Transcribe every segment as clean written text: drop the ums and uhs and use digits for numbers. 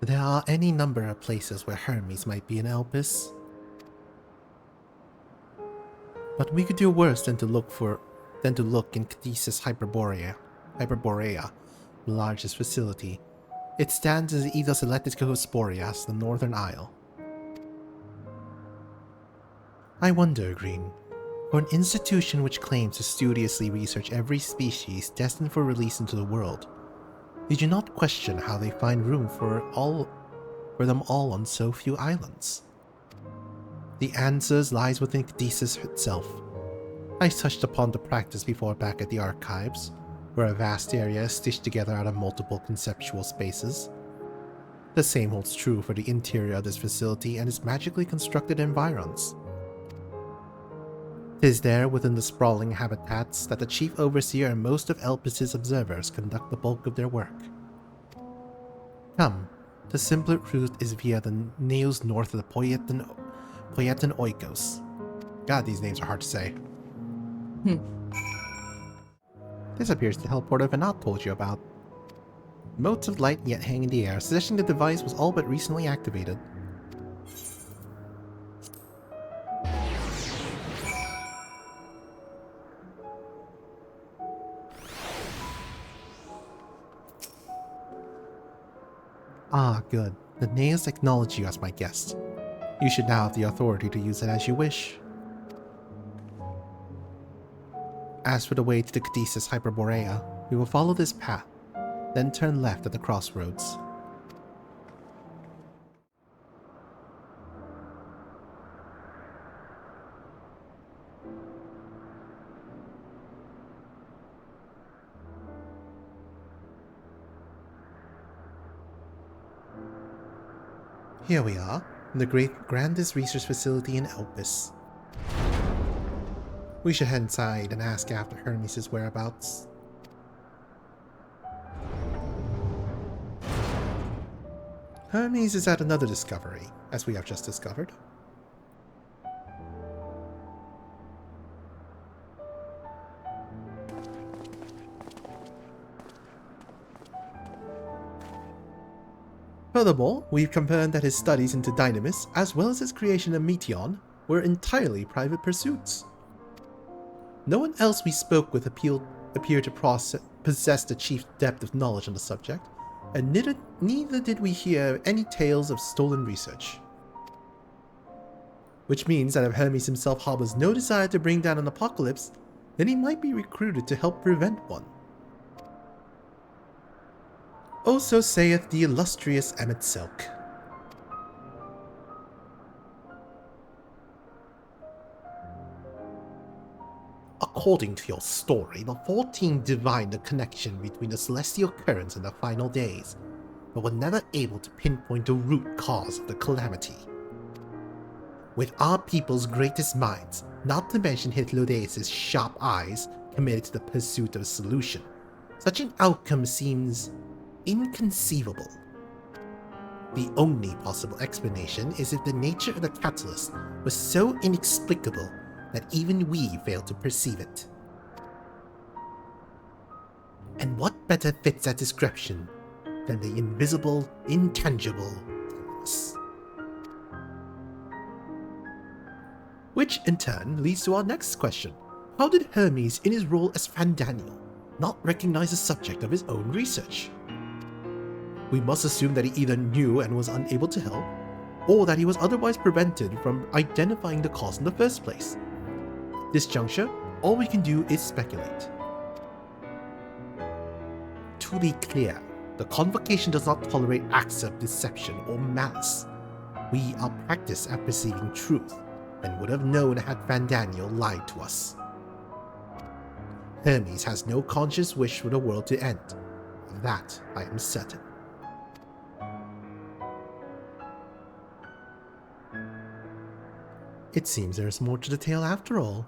There are any number of places where Hermes might be in Elpis, but we could do worse than to look in Caduceus Hyperborea, the largest facility. It stands as Eidos Ellipticosporias, the Northern Isle. I wonder, Green, for an institution which claims to studiously research every species destined for release into the world, did you not question how they find room for them all on so few islands? The answer lies within Caduceus itself. I touched upon the practice before back at the archives, where a vast area is stitched together out of multiple conceptual spaces. The same holds true for the interior of this facility and its magically constructed environs. 'Tis there within the sprawling habitats that the chief overseer and most of Elpis's observers conduct the bulk of their work. Come, the simpler route is via the nails north of the Poietan Oikos. God, these names are hard to say. This appears to teleport I've not told you about. Motes of light yet hang in the air, suggesting the device was all but recently activated. Ah, good. The nails acknowledge you as my guest. You should now have the authority to use it as you wish. As for the way to the Caduceus Hyperborea, we will follow this path, then turn left at the crossroads. Here we are, in the grandest research facility in Elpis. We should head inside and ask after Hermes' whereabouts. Hermes is at another discovery, as we have just discovered. Furthermore, we've confirmed that his studies into Dynamis, as well as his creation of Meteon, were entirely private pursuits. No one else we spoke with appeared to possess the chief depth of knowledge on the subject, and neither did we hear any tales of stolen research. Which means that if Hermes himself harbors no desire to bring down an apocalypse, then he might be recruited to help prevent one. Also saith the illustrious Emmet Silk. According to your story, the 14 divined the connection between the celestial currents and the final days, but were never able to pinpoint the root cause of the calamity. With our people's greatest minds, not to mention Hythlodaeus' sharp eyes, committed to the pursuit of a solution, such an outcome seems inconceivable. The only possible explanation is if the nature of the catalyst was so inexplicable that even we fail to perceive it. And what better fits that description than the invisible, intangible Hermes? Which in turn leads to our next question. How did Hermes, in his role as Fandaniel, not recognize the subject of his own research? We must assume that he either knew and was unable to help, or that he was otherwise prevented from identifying the cause in the first place. This juncture, all we can do is speculate. To be clear, the Convocation does not tolerate acts of deception or malice. We are practiced at perceiving truth, and would have known had Fandaniel lied to us. Hermes has no conscious wish for the world to end. Of that I am certain. It seems there is more to the tale after all.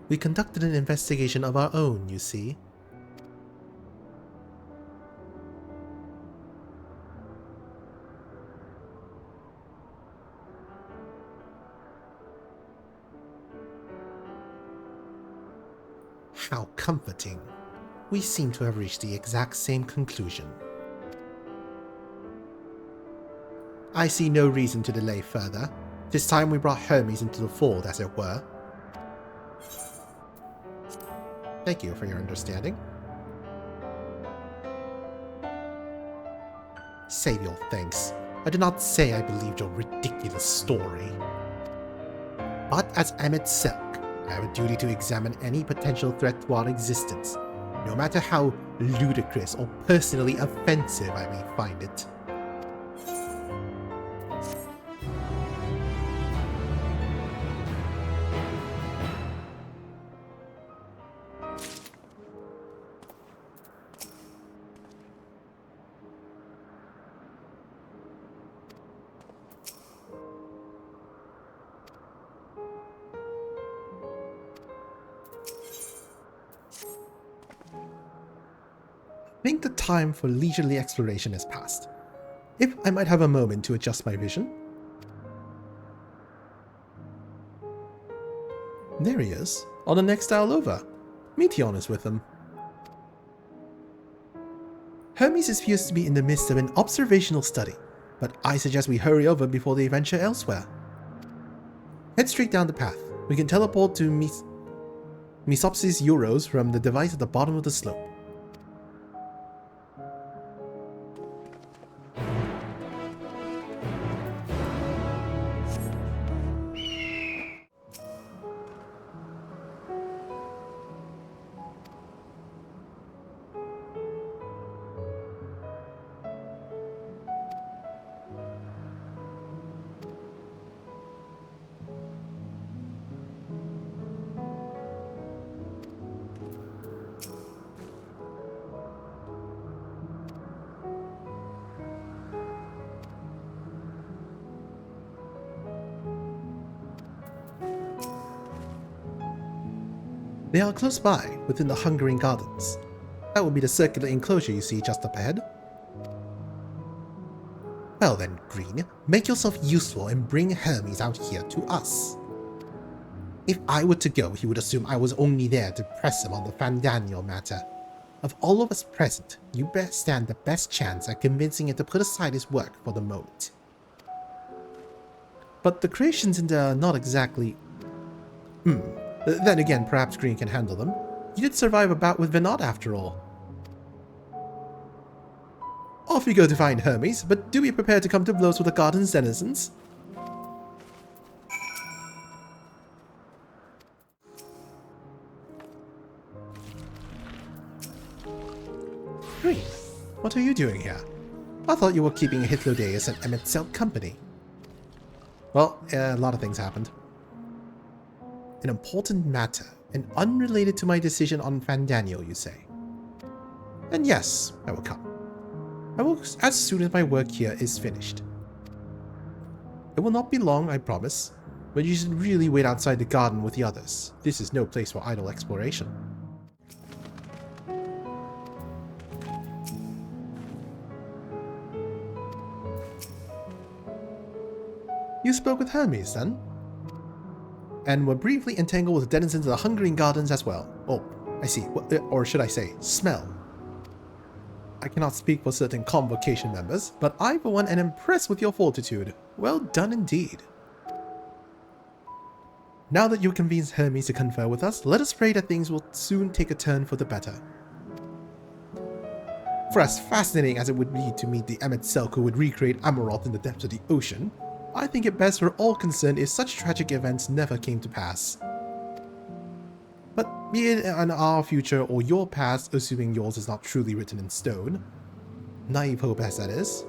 We conducted an investigation of our own, you see. How comforting. We seem to have reached the exact same conclusion. I see no reason to delay further. This time we brought Hermes into the fold, as it were. Thank you for your understanding. Save your thanks. I did not say I believed your ridiculous story. But as Emmett Silk, I have a duty to examine any potential threat to our existence, no matter how ludicrous or personally offensive I may find it. I think the time for leisurely exploration has passed. If I might have a moment to adjust my vision. There he is, on the next dial over. Meteon is with him. Hermes appears to be in the midst of an observational study, but I suggest we hurry over before they venture elsewhere. Head straight down the path. We can teleport to Mesopsis Euros from the device at the bottom of the slope. They are close by, within the Hungering Gardens. That would be the circular enclosure you see just up ahead. Well then, Green, make yourself useful and bring Hermes out here to us. If I were to go, he would assume I was only there to press him on the Fandaniel matter. Of all of us present, you best stand the best chance at convincing him to put aside his work for the moment. But the creations in there are not exactly... Then again, perhaps Green can handle them. You did survive a bout with Venat after all. Off you go to find Hermes, but do be prepared to come to blows with the garden's denizens. Green, what are you doing here? I thought you were keeping Hitlodeus and Emmett Silk company. Well, a lot of things happened. An important matter, and unrelated to my decision on Fandaniel, you say? And yes, I will come. I will as soon as my work here is finished. It will not be long, I promise, but you should really wait outside the garden with the others. This is no place for idle exploration. You spoke with Hermes, then? And were briefly entangled with the denizens of the Hungering Gardens as well. Oh, I see. Or should I say, smell. I cannot speak for certain convocation members, but I for one am impressed with your fortitude. Well done indeed. Now that you convinced Hermes to confer with us, let us pray that things will soon take a turn for the better. For as fascinating as it would be to meet the Emmett Silk who would recreate Amaroth in the depths of the ocean, I think it best for all concerned if such tragic events never came to pass. But be it in our future or your past, assuming yours is not truly written in stone, naive hope as that is,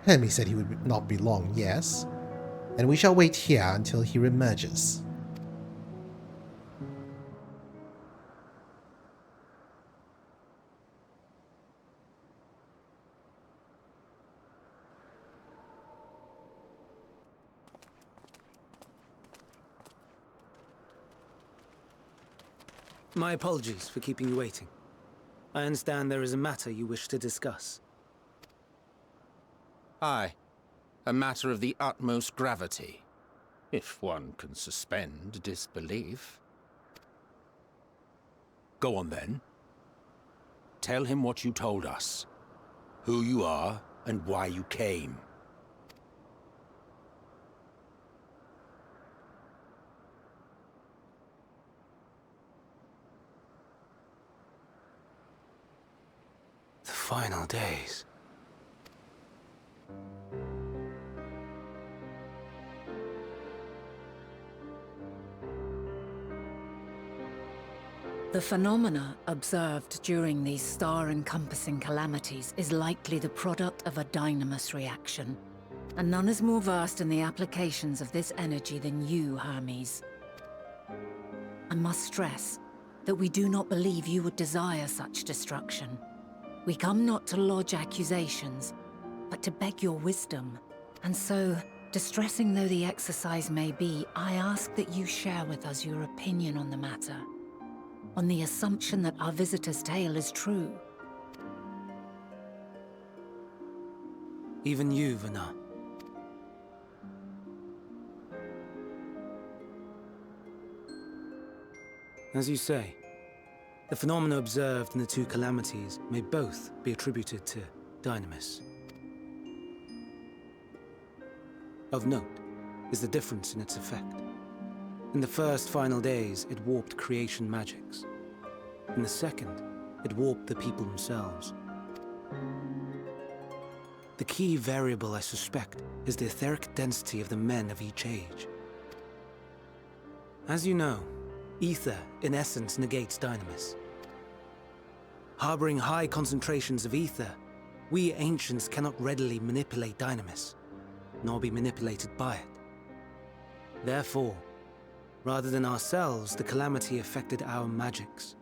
Hermes said he would not be long, yes, and we shall wait here until he reemerges. My apologies for keeping you waiting. I understand there is a matter you wish to discuss. Aye, a matter of the utmost gravity, if one can suspend disbelief. Go on then. Tell him what you told us, who you are and why you came. The final days. The phenomena observed during these star-encompassing calamities is likely the product of a dynamis reaction, and none is more versed in the applications of this energy than you, Hermes. I must stress that we do not believe you would desire such destruction. We come not to lodge accusations, but to beg your wisdom. And so, distressing though the exercise may be, I ask that you share with us your opinion on the matter, on the assumption that our visitor's tale is true. Even you, Vana. As you say, the phenomena observed in the two calamities may both be attributed to dynamis. Of note is the difference in its effect. In the first final days, it warped creation magics. In the second, it warped the people themselves. The key variable, I suspect, is the etheric density of the men of each age. As you know, ether, in essence, negates dynamis. Harboring high concentrations of ether, we ancients cannot readily manipulate dynamis, nor be manipulated by it. Therefore, rather than ourselves, the calamity affected our magics.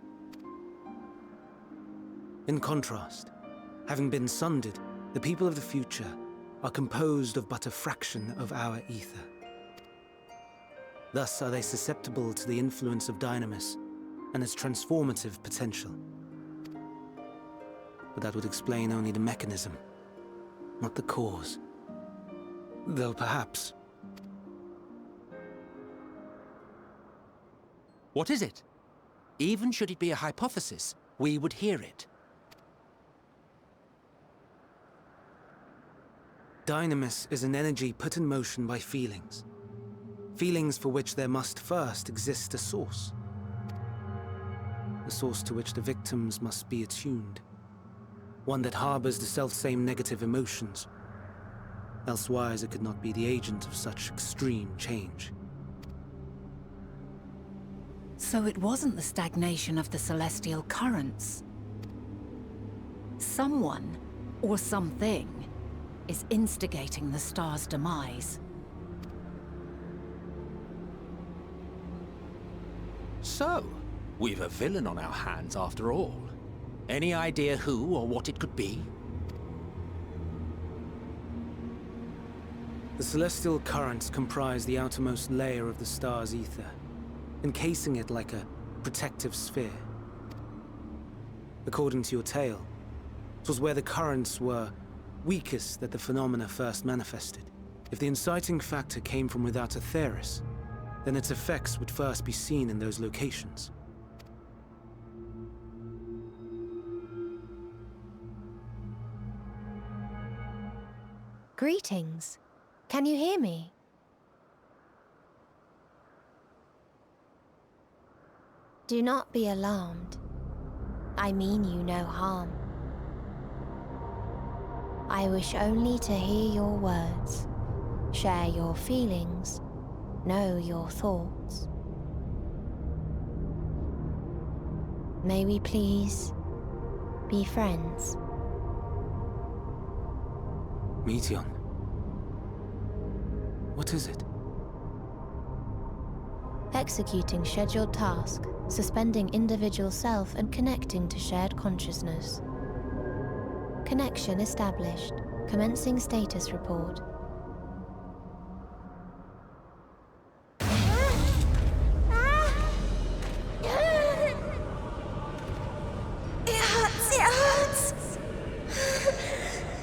In contrast, having been sundered, the people of the future are composed of but a fraction of our ether. Thus are they susceptible to the influence of dynamis and its transformative potential. But that would explain only the mechanism, not the cause. Though perhaps... What is it? Even should it be a hypothesis, we would hear it. Dynamis is an energy put in motion by feelings. Feelings for which there must first exist a source. A source to which the victims must be attuned. One that harbors the selfsame negative emotions. Elsewise it could not be the agent of such extreme change. So it wasn't the stagnation of the celestial currents. Someone, or something, is instigating the star's demise. So, we've a villain on our hands after all. Any idea who or what it could be? The celestial currents comprise the outermost layer of the star's ether, encasing it like a protective sphere. According to your tale, it was where the currents were weakest that the phenomena first manifested. If the inciting factor came from without Aetheris, then its effects would first be seen in those locations. Greetings. Can you hear me? Do not be alarmed. I mean you no harm. I wish only to hear your words, share your feelings, know your thoughts. May we please be friends? Meteon. What is it? Executing scheduled task, suspending individual self and connecting to shared consciousness. Connection established. Commencing status report. It hurts! It hurts!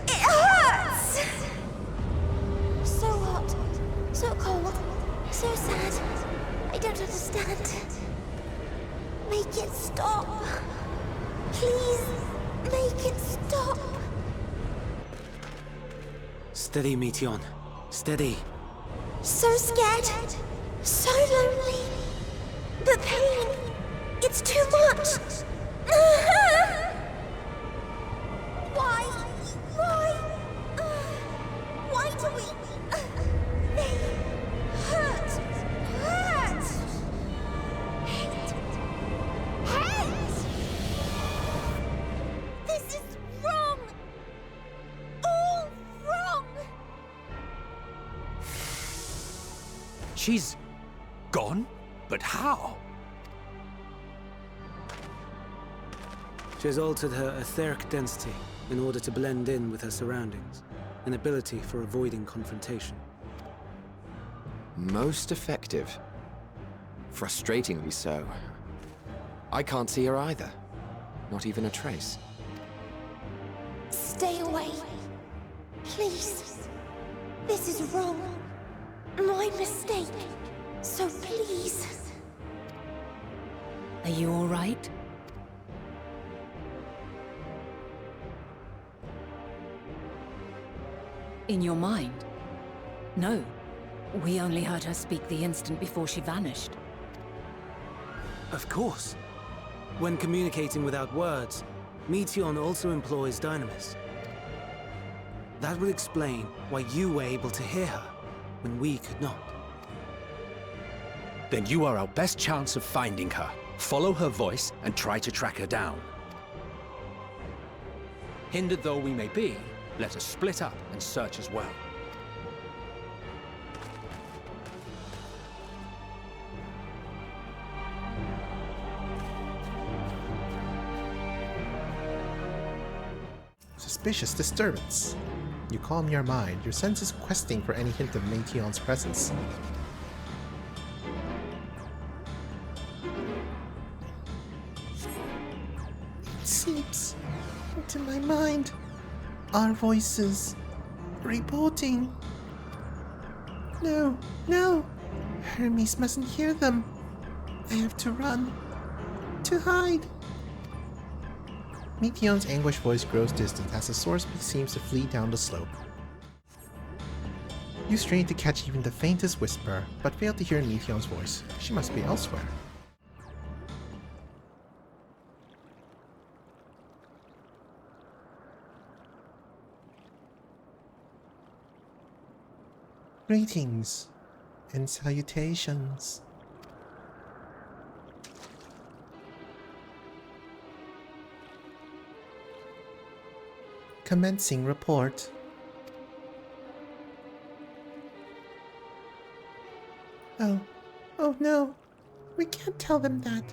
It hurts! Stop! Steady, Meteon. Steady. So scared. So lonely. The pain. It's too much. Why? Why do we... They hurt. Hate. This is wrong. All wrong. She's gone? But how? She has altered her etheric density in order to blend in with her surroundings, an ability for avoiding confrontation. Most effective. Frustratingly so. I can't see her either. Not even a trace. Stay away. Please. This is wrong. My mistake. So please. Are you all right? In your mind? No. We only heard her speak the instant before she vanished. Of course. When communicating without words, Meteon also employs Dynamis. That would explain why you were able to hear her, when we could not. Then you are our best chance of finding her. Follow her voice and try to track her down. Hindered though we may be, let us split up and search as well. Suspicious disturbance. You calm your mind, your senses questing for any hint of Meteon's presence. It seeps into my mind. Our voices reporting. No, no! Hermes mustn't hear them. I have to run. To hide. Meteon's anguished voice grows distant as the source seems to flee down the slope. You strain to catch even the faintest whisper, but fail to hear Meteon's voice. She must be elsewhere. Greetings and salutations. Commencing report. Oh no. We can't tell them that.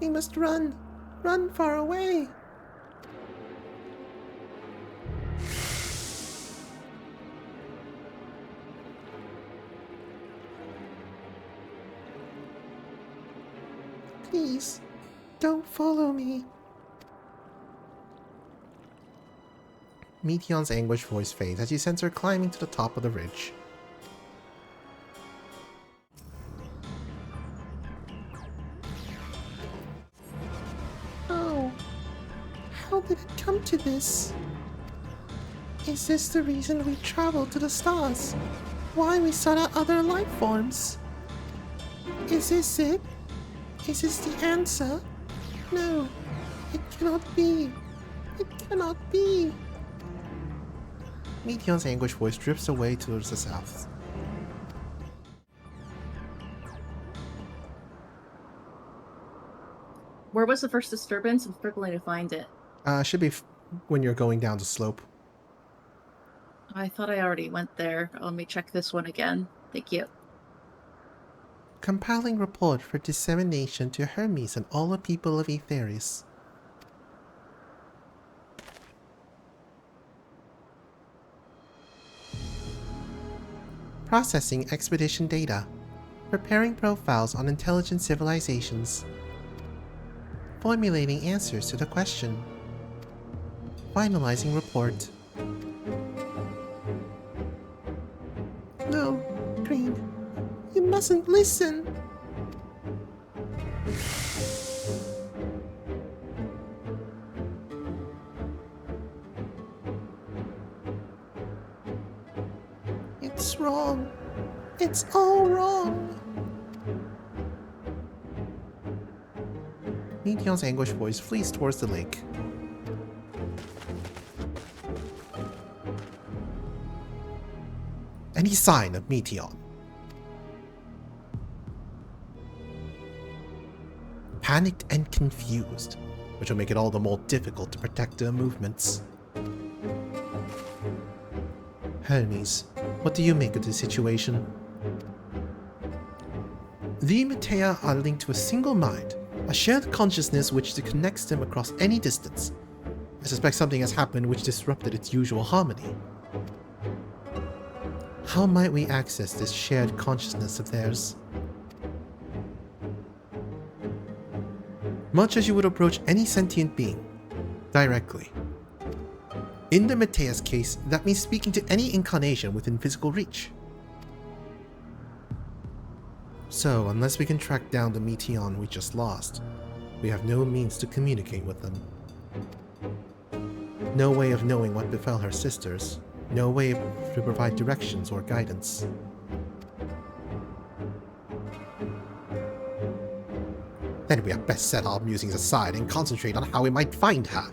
We must run. Run far away. Please, don't follow me. Meteon's anguished voice fades as you sense her climbing to the top of the ridge. Oh, how did it come to this? Is this the reason we traveled to the stars? Why we sought out other life forms? Is this it? Is this the answer? No, it cannot be. It cannot be. Meteon's anguished voice drifts away towards the south. Where was the first disturbance? I'm struggling to find it. Should be when you're going down the slope. I thought I already went there. Let me check this one again. Thank you. Compiling report for dissemination to Hermes and all the people of Aetheris. Processing expedition data. Preparing profiles on intelligent civilizations. Formulating answers to the question. Finalizing report. No, Green. You mustn't listen. It's wrong. It's all wrong. Meteon's anguished voice flees towards the lake. Any sign of Meteon? Panicked and confused, which will make it all the more difficult to protect her movements. Hermes, what do you make of the situation? The Matea are linked to a single mind, a shared consciousness which connects them across any distance. I suspect something has happened which disrupted its usual harmony. How might we access this shared consciousness of theirs? Much as you would approach any sentient being, directly. In the Matea's case, that means speaking to any incarnation within physical reach. So, unless we can track down the Meteon we just lost, we have no means to communicate with them. No way of knowing what befell her sisters, no way to provide directions or guidance. Then we had best set our musings aside and concentrate on how we might find her.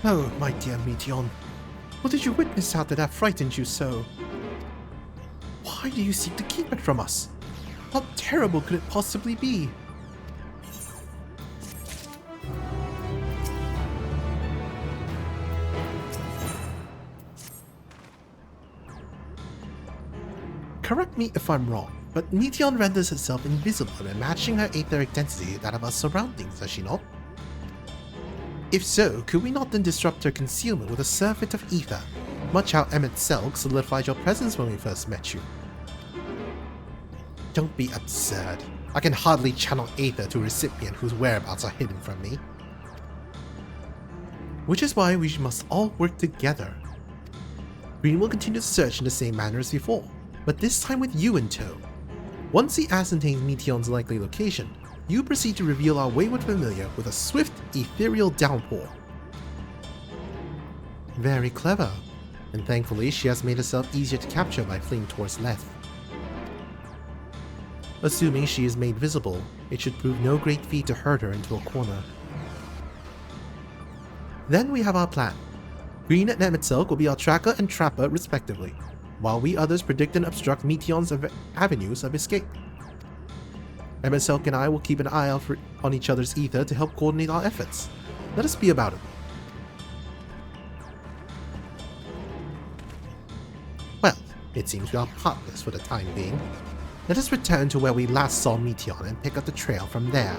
Oh, my dear Meteon, what did you witness out there that frightened you so? Why do you seek to keep it from us? How terrible could it possibly be? Correct me if I'm wrong, but Meteon renders herself invisible by matching her etheric density to that of our surroundings, does she not? If so, could we not then disrupt her concealment with a surfeit of ether, much how Emmet Selk solidified your presence when we first met you? Don't be absurd. I can hardly channel ether to a recipient whose whereabouts are hidden from me. Which is why we must all work together. Green will continue to search in the same manner as before, but this time with you in tow. Once he ascertains Meteon's likely location, you proceed to reveal our wayward familiar with a swift, ethereal downpour. Very clever, and thankfully she has made herself easier to capture by fleeing towards Leth. Assuming she is made visible, it should prove no great feat to herd her into a corner. Then we have our plan. Green and Emetselk will be our tracker and trapper respectively, while we others predict and obstruct Meteon's avenues of escape. Emetselk and I will keep an eye out on each other's ether to help coordinate our efforts. Let us be about it. Well, it seems we are partners for the time being. Let us return to where we last saw Meteon and pick up the trail from there.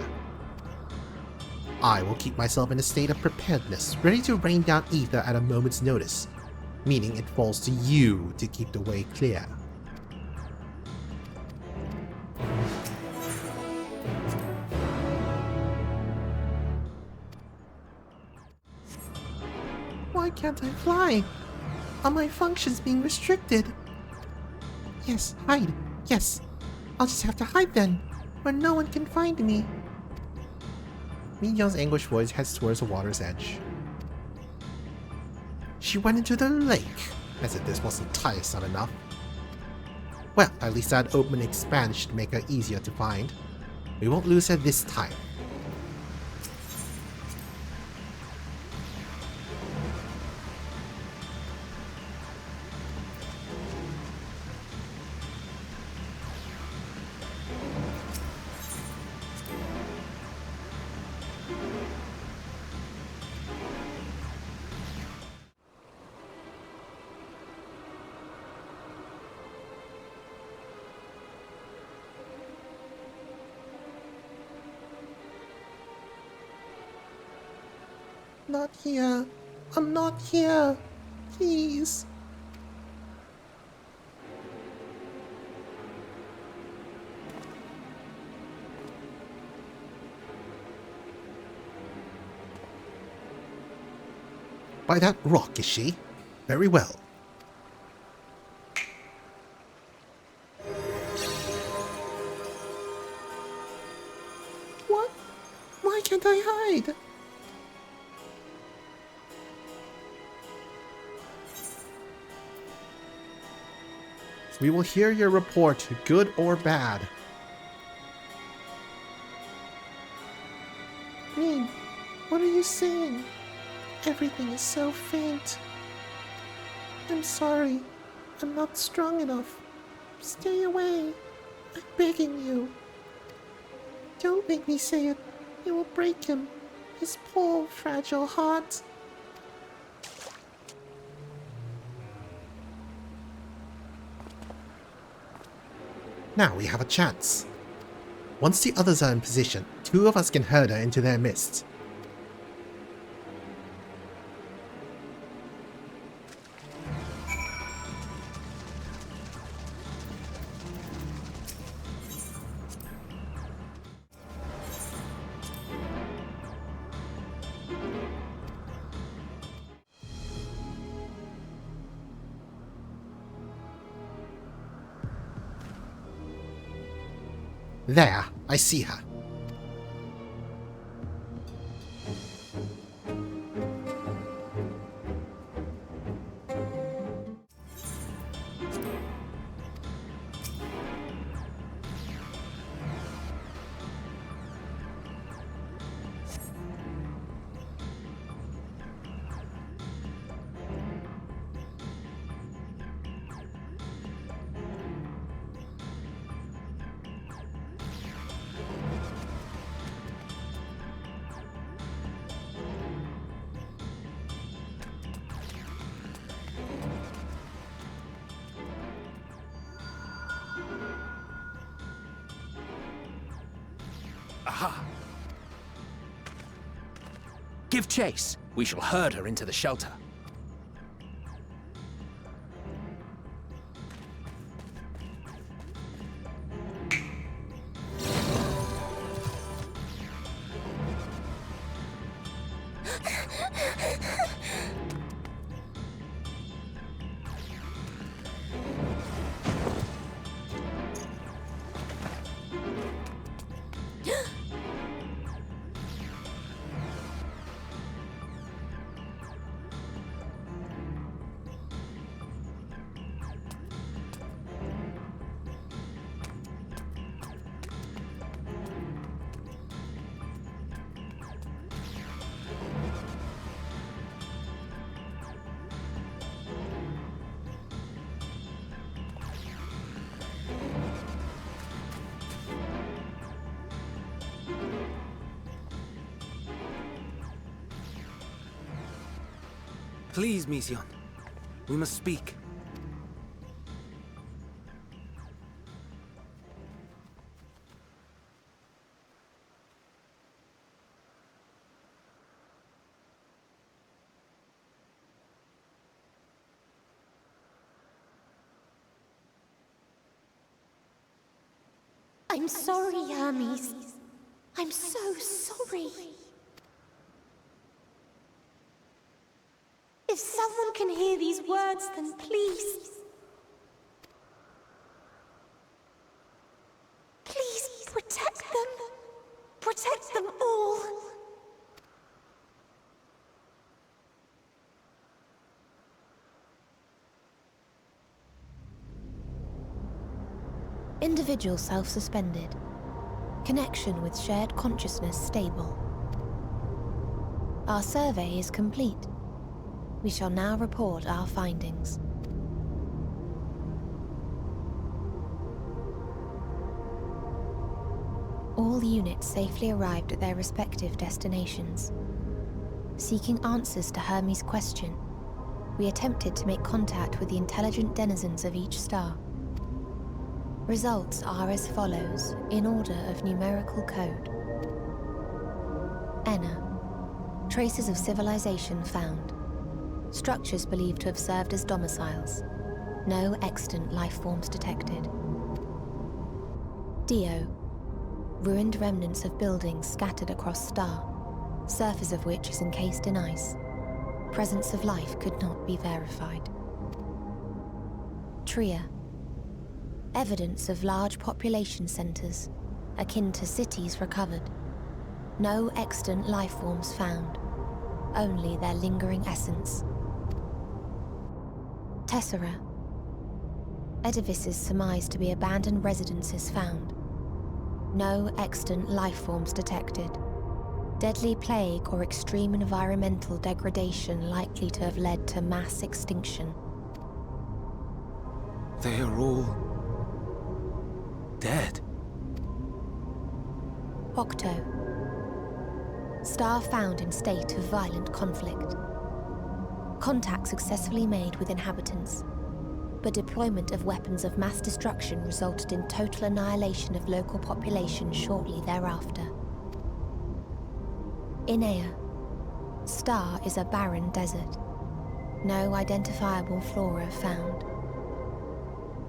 I will keep myself in a state of preparedness, ready to rain down ether at a moment's notice, meaning it falls to you to keep the way clear. Why can't I fly? Are my functions being restricted? Yes, hide. Yes. I'll just have to hide then, where no one can find me. Meteon's anguished voice heads towards the water's edge. She went into the lake, as if this wasn't tiresome enough. Well, at least that open expanse should make her easier to find. We won't lose her this time. not here. I'm not here. Please. By that rock, is she? Very well. What? Why can't I hide? We will hear your report, good or bad. Min, what are you saying? Everything is so faint. I'm sorry. I'm not strong enough. Stay away. I'm begging you. Don't make me say it. It will break him. His poor, fragile heart. Now we have a chance. Once the others are in position, two of us can herd her into their midst. There, I see her. Aha! Give chase. We shall herd her into the shelter. Please, Mission. We must speak. I'm sorry, Hermes. I'm so sorry. If someone can hear these words, then please... please protect them. Protect them all. Individual self-suspended. Connection with shared consciousness stable. Our survey is complete. We shall now report our findings. All units safely arrived at their respective destinations. Seeking answers to Hermes' question, we attempted to make contact with the intelligent denizens of each star. Results are as follows, in order of numerical code. Enna, Traces of civilization found. Structures believed to have served as domiciles. No extant life forms detected. Dio. Ruined remnants of buildings scattered across star, surface of which is encased in ice. Presence of life could not be verified. Tria. Evidence of large population centers, akin to cities recovered. No extant life forms found, only their lingering essence. Tessera. Edifices surmised to be abandoned residences found. No extant life forms detected. Deadly plague or extreme environmental degradation likely to have led to mass extinction. They are all dead. Octo. Star found in state of violent conflict. Contact successfully made with inhabitants, but deployment of weapons of mass destruction resulted in total annihilation of local population shortly thereafter. Inea. Star is a barren desert. No identifiable flora found.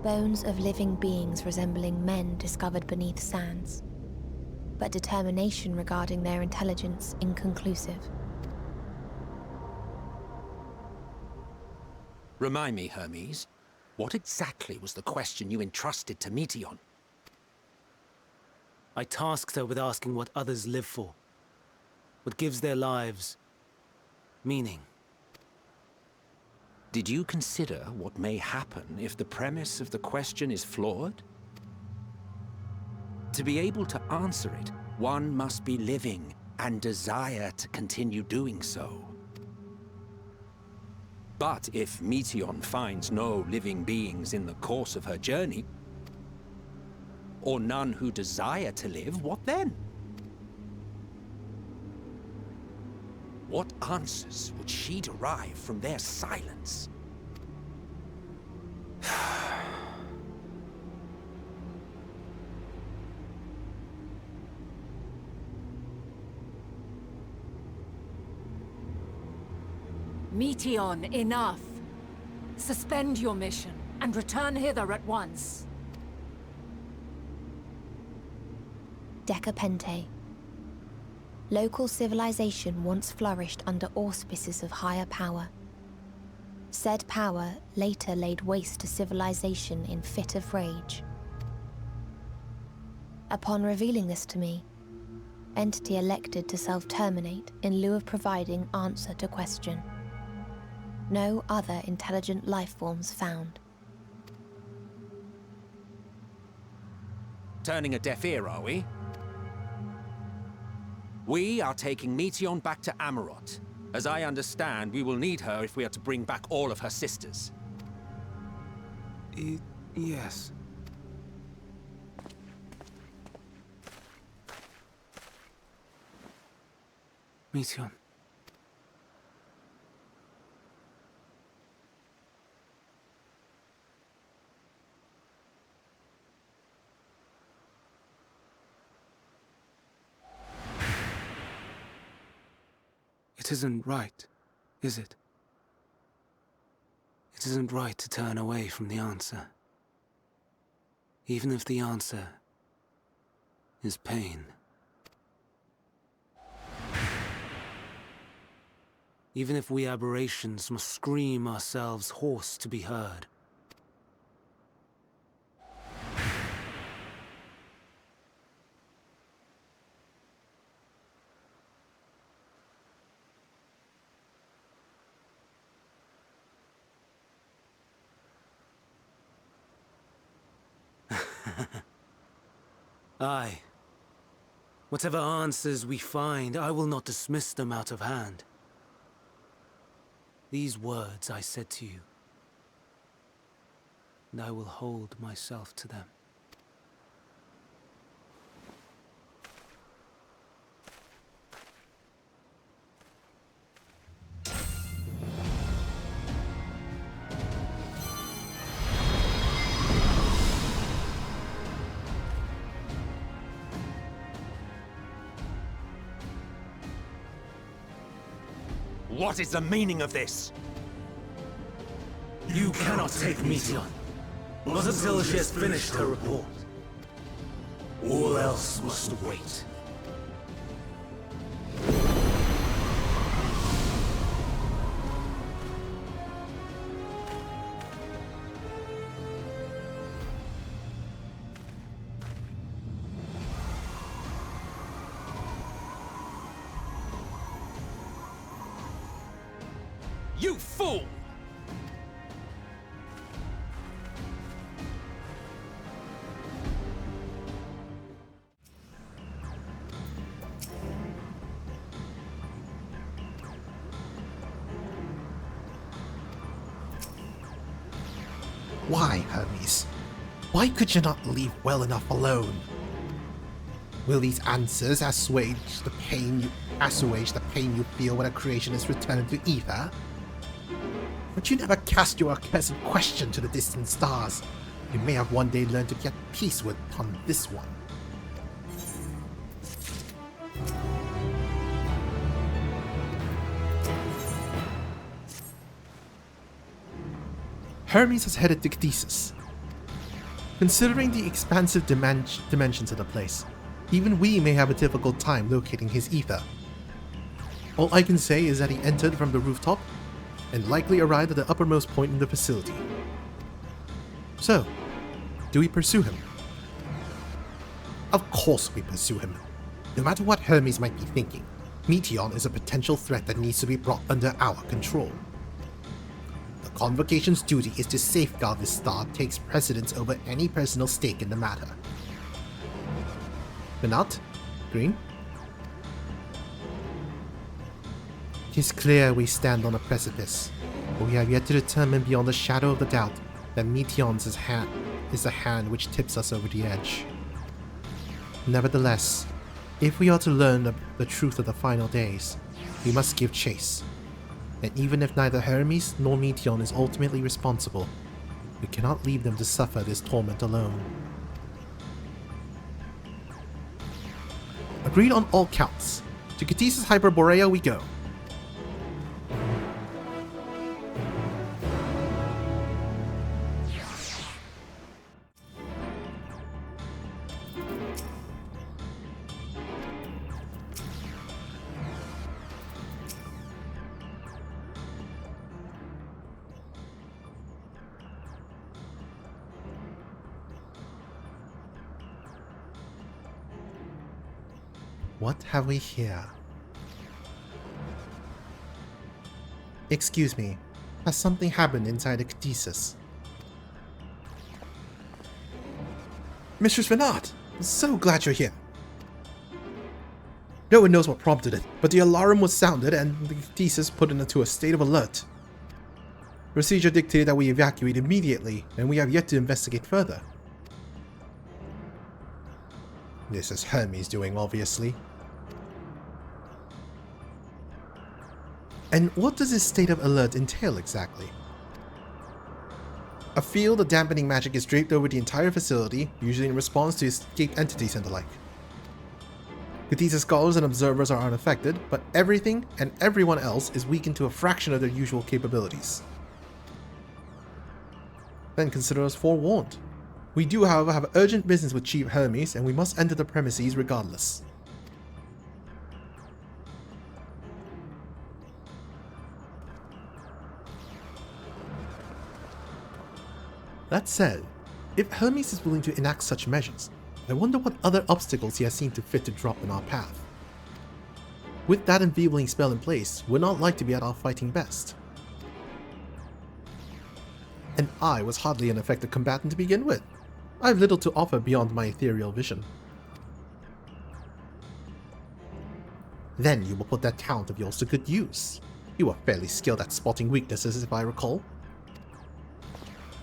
Bones of living beings resembling men discovered beneath sands, but determination regarding their intelligence inconclusive. Remind me, Hermes, what exactly was the question you entrusted to Meteion? I tasked her with asking what others live for. What gives their lives meaning. Did you consider what may happen if the premise of the question is flawed? To be able to answer it, one must be living and desire to continue doing so. But if Meteion finds no living beings in the course of her journey, or none who desire to live, what then? What answers would she derive from their silence? Meteion, enough! Suspend your mission and return hither at once. Decapente. Local civilization once flourished under auspices of higher power. Said power later laid waste to civilization in fit of rage. Upon revealing this to me, entity elected to self-terminate in lieu of providing answer to question. No other intelligent life forms found. Turning a deaf ear, are we? We are taking Meteion back to Amarot. As I understand, we will need her if we are to bring back all of her sisters. Yes. Meteion. It isn't right, is it? It isn't right to turn away from the answer. Even if the answer is pain. Even if we aberrations must scream ourselves hoarse to be heard. Aye. Whatever answers we find, I will not dismiss them out of hand. These words I said to you, and I will hold myself to them. What is the meaning of this? You cannot take Meteon. Not until she has finished her report. All else must wait. You fool! Why, Hermes? Why could you not leave well enough alone? Will these answers assuage the pain you feel when a creation is returned to ether? But you never cast your accursed question to the distant stars. You may have one day learned to get peace with upon this one. Hermes has headed to Caduceus. Considering the expansive dimensions of the place, even we may have a difficult time locating his ether. All I can say is that he entered from the rooftop and likely arrived at the uppermost point in the facility. So, do we pursue him? Of course we pursue him. No matter what Hermes might be thinking, Meteon is a potential threat that needs to be brought under our control. The Convocation's duty is to safeguard this star takes precedence over any personal stake in the matter. Benat? Green? It is clear we stand on a precipice, but we have yet to determine beyond the shadow of the doubt that Meteon's is the hand which tips us over the edge. Nevertheless, if we are to learn the truth of the final days, we must give chase. And even if neither Hermes nor Meteon is ultimately responsible, we cannot leave them to suffer this torment alone. Agreed on all counts. To Caduceus Hyperborea we go. What have we here? Excuse me, has something happened inside the Caduceus? Mistress Venat, I'm so glad you're here. No one knows what prompted it, but the alarm was sounded and the Caduceus put into a state of alert. Procedure dictated that we evacuate immediately, and we have yet to investigate further. This is Hermes doing, obviously. And what does this state of alert entail exactly? A field of dampening magic is draped over the entire facility, usually in response to escaped entities and the like. Caduceus scholars and observers are unaffected, but everything and everyone else is weakened to a fraction of their usual capabilities. Then consider us forewarned. We do, however, have urgent business with Chief Hermes, and we must enter the premises regardless. That said, if Hermes is willing to enact such measures, I wonder what other obstacles he has seen fit to drop in our path. With that enfeebling spell in place, we're not like to be at our fighting best. And I was hardly an effective combatant to begin with. I have little to offer beyond my ethereal vision. Then you will put that talent of yours to good use. You are fairly skilled at spotting weaknesses, if I recall.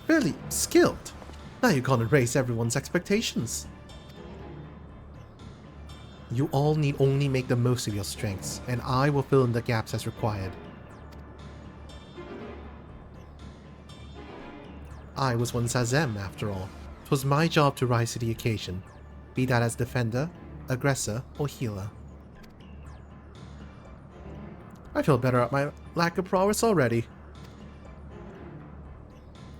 Fairly skilled? Now you can't erase everyone's expectations. You all need only make the most of your strengths, and I will fill in the gaps as required. I was once Azem, after all. 'Twas my job to rise to the occasion, be that as defender, aggressor, or healer. I feel better at my lack of prowess already.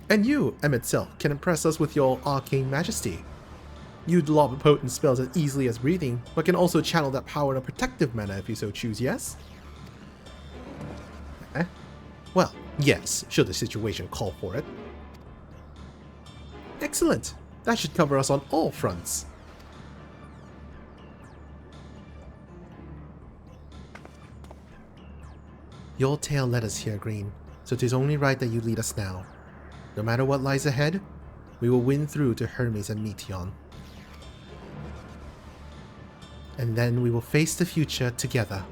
And you, M itself, can impress us with your arcane majesty. You lob potent spells as easily as breathing, but can also channel that power in a protective manner if you so choose, yes? Well, yes, should the situation call for it. Excellent! That should cover us on all fronts. Your tale led us here, Green, so it is only right that you lead us now. No matter what lies ahead, we will win through to Hermes and Meteion. And then we will face the future together.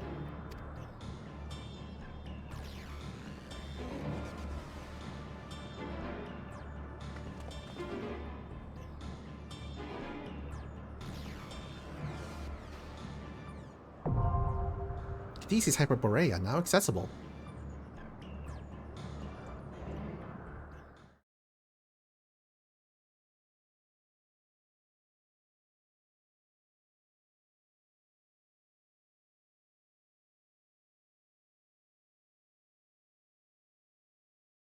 Caduceus Hyperborea now accessible.